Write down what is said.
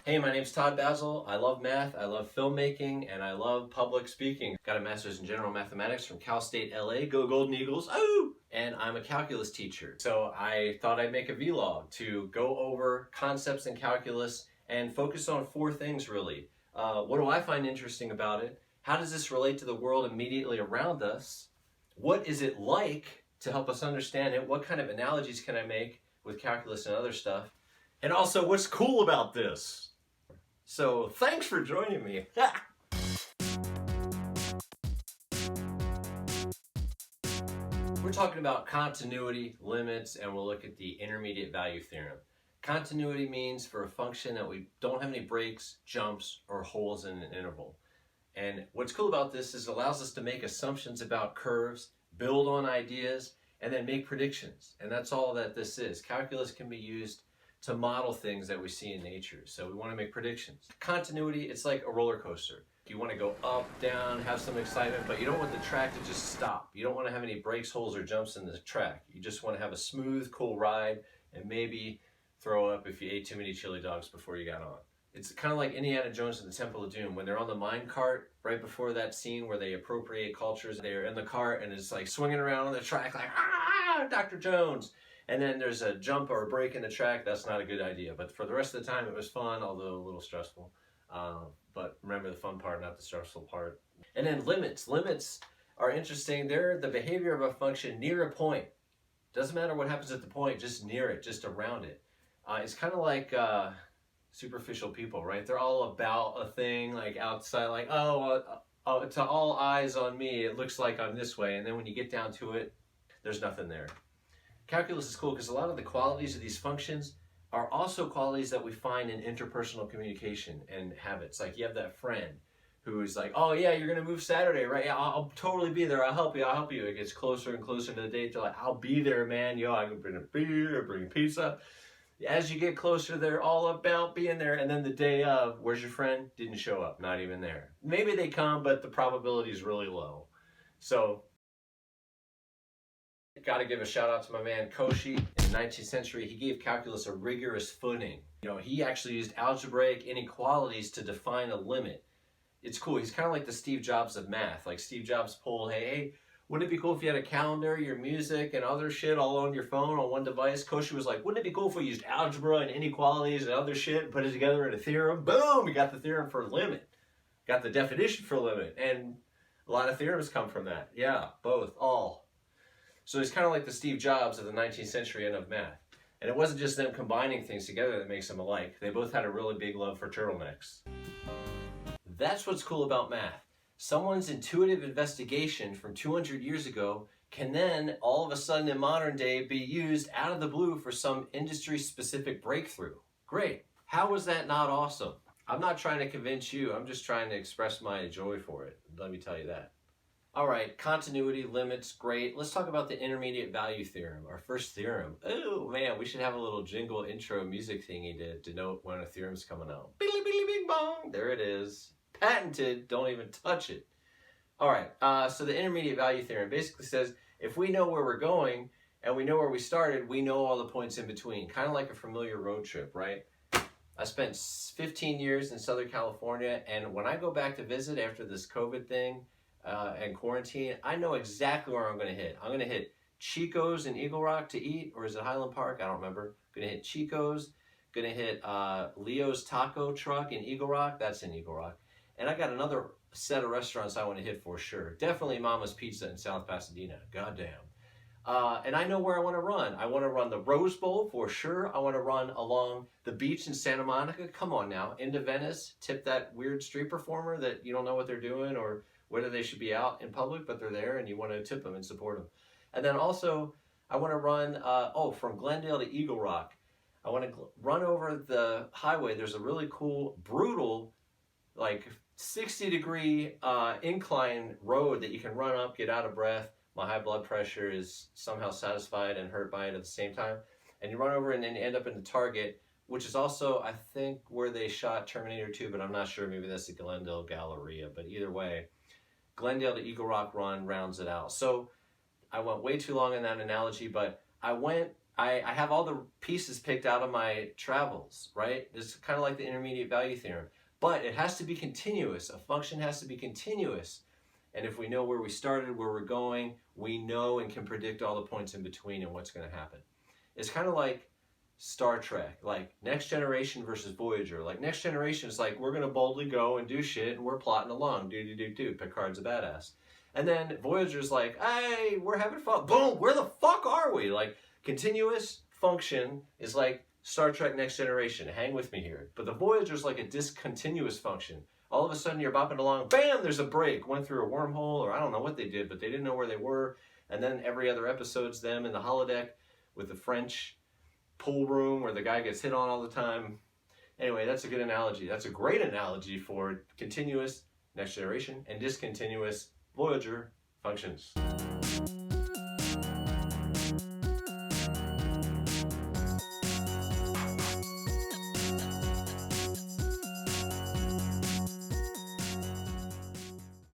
Hey, my name's Todd Basil. I love math, I love filmmaking, and I love public speaking. Got a master's in general mathematics from Cal State LA. Go Golden Eagles! Oh! And I'm a calculus teacher. So I thought I'd make a vlog to go over concepts in calculus and focus on four things really. What do I find interesting about it? How does this relate to the world immediately around us? What is it like to help us understand it? What kind of analogies can I make with calculus and other stuff? And also, what's cool about this? So, thanks for joining me. We're talking about continuity, limits, and we'll look at the intermediate value theorem. Continuity means for a function that we don't have any breaks, jumps, or holes in an interval. And what's cool about this is it allows us to make assumptions about curves, build on ideas, and then make predictions. And that's all that this is. Calculus can be used to model things that we see in nature. So we want to make predictions. Continuity, it's like a roller coaster. You want to go up, down, have some excitement, but you don't want the track to just stop. You don't want to have any breaks, holes, or jumps in the track. You just want to have a smooth, cool ride and maybe throw up if you ate too many chili dogs before you got on. It's kind of like Indiana Jones and the Temple of Doom. When they're on the mine cart, right before that scene where they appropriate cultures, they're in the cart and it's like swinging around on the track like, ah, Dr. Jones. And then there's a jump or a break in the track. That's not a good idea. But for the rest of the time, it was fun, although a little stressful. But remember the fun part, not the stressful part. And then limits. Limits are interesting. They're the behavior of a function near a point. Doesn't matter what happens at the point, just near it, just around it. It's kind of like superficial people, right? They're all about a thing, like outside, like, to all eyes on me, it looks like I'm this way. And then when you get down to it, there's nothing there. Calculus is cool because a lot of the qualities of these functions are also qualities that we find in interpersonal communication and habits. Like you have that friend who's like, oh yeah, you're gonna move Saturday, right? Yeah, I'll totally be there. I'll help you. It gets closer and closer to the date. They're like, I'll be there, man. Yo, I can bring a beer, bring pizza. As you get closer, they're all about being there. And then the day of, where's your friend? Didn't show up, not even there. Maybe they come, but the probability is really low. So, got to give a shout out to my man Cauchy. In the 19th century, he gave calculus a rigorous footing. He actually used algebraic inequalities to define a limit. It's cool. He's kind of like the Steve Jobs of math. Like Steve Jobs pulled, hey, wouldn't it be cool if you had a calendar, your music, and other shit all on your phone on one device? Cauchy was like, wouldn't it be cool if we used algebra and inequalities and other shit and put it together in a theorem? Boom! We got the theorem for limit. Got the definition for limit. And a lot of theorems come from that. Yeah, both, all. So he's kind of like the Steve Jobs of the 19th century and of math. And it wasn't just them combining things together that makes them alike. They both had a really big love for turtlenecks. That's what's cool about math. Someone's intuitive investigation from 200 years ago can then, all of a sudden in modern day, be used out of the blue for some industry-specific breakthrough. Great. How is that not awesome? I'm not trying to convince you. I'm just trying to express my joy for it. Let me tell you that. All right, continuity, limits, great. Let's talk about the intermediate value theorem, our first theorem. Oh man, we should have a little jingle intro music thingy to denote when a theorem's coming out. Bing, bing, bing, bong. There it is. Patented, don't even touch it. All right, so the intermediate value theorem basically says if we know where we're going and we know where we started, we know all the points in between. Kind of like a familiar road trip, right? I spent 15 years in Southern California, and when I go back to visit after this COVID thing, and quarantine, I know exactly where I'm going to hit. I'm going to hit Chico's in Eagle Rock to eat, or is it Highland Park? I don't remember. Going to hit Chico's. Going to hit Leo's Taco Truck in Eagle Rock. That's in Eagle Rock. And I got another set of restaurants I want to hit for sure. Definitely Mama's Pizza in South Pasadena. Goddamn. And I know where I want to run. I want to run the Rose Bowl for sure. I want to run along the beach in Santa Monica. Come on now. Into Venice. Tip that weird street performer that you don't know what they're doing or whether they should be out in public, but they're there and you want to tip them and support them. And then also, I want to run, from Glendale to Eagle Rock. I want to run over the highway. There's a really cool, brutal, like 60-degree incline road that you can run up, get out of breath. My high blood pressure is somehow satisfied and hurt by it at the same time. And you run over and then you end up in the Target, which is also, I think, where they shot Terminator 2, but I'm not sure. Maybe that's the Glendale Galleria. But either way, Glendale to Eagle Rock run rounds it out. So I went way too long in that analogy, but I went I have all the pieces picked out of my travels, right? It's kind of like the intermediate value theorem. But it has to be continuous. A function has to be continuous. And if we know where we started, where we're going, we know and can predict all the points in between and what's going to happen. It's kind of like Star Trek, like Next Generation versus Voyager. Like Next Generation is like, we're going to boldly go and do shit and we're plotting along. Do. Picard's a badass. And then Voyager's like, hey, we're having fun. Boom, where the fuck are we? Like, continuous function is like Star Trek Next Generation. Hang with me here. But the Voyager's like a discontinuous function. All of a sudden you're bopping along, bam, there's a break. Went through a wormhole, or I don't know what they did, but they didn't know where they were. And then every other episode's them in the holodeck with the French pool room where the guy gets hit on all the time. Anyway, that's a good analogy. That's a great analogy for continuous Next Generation and discontinuous Voyager functions.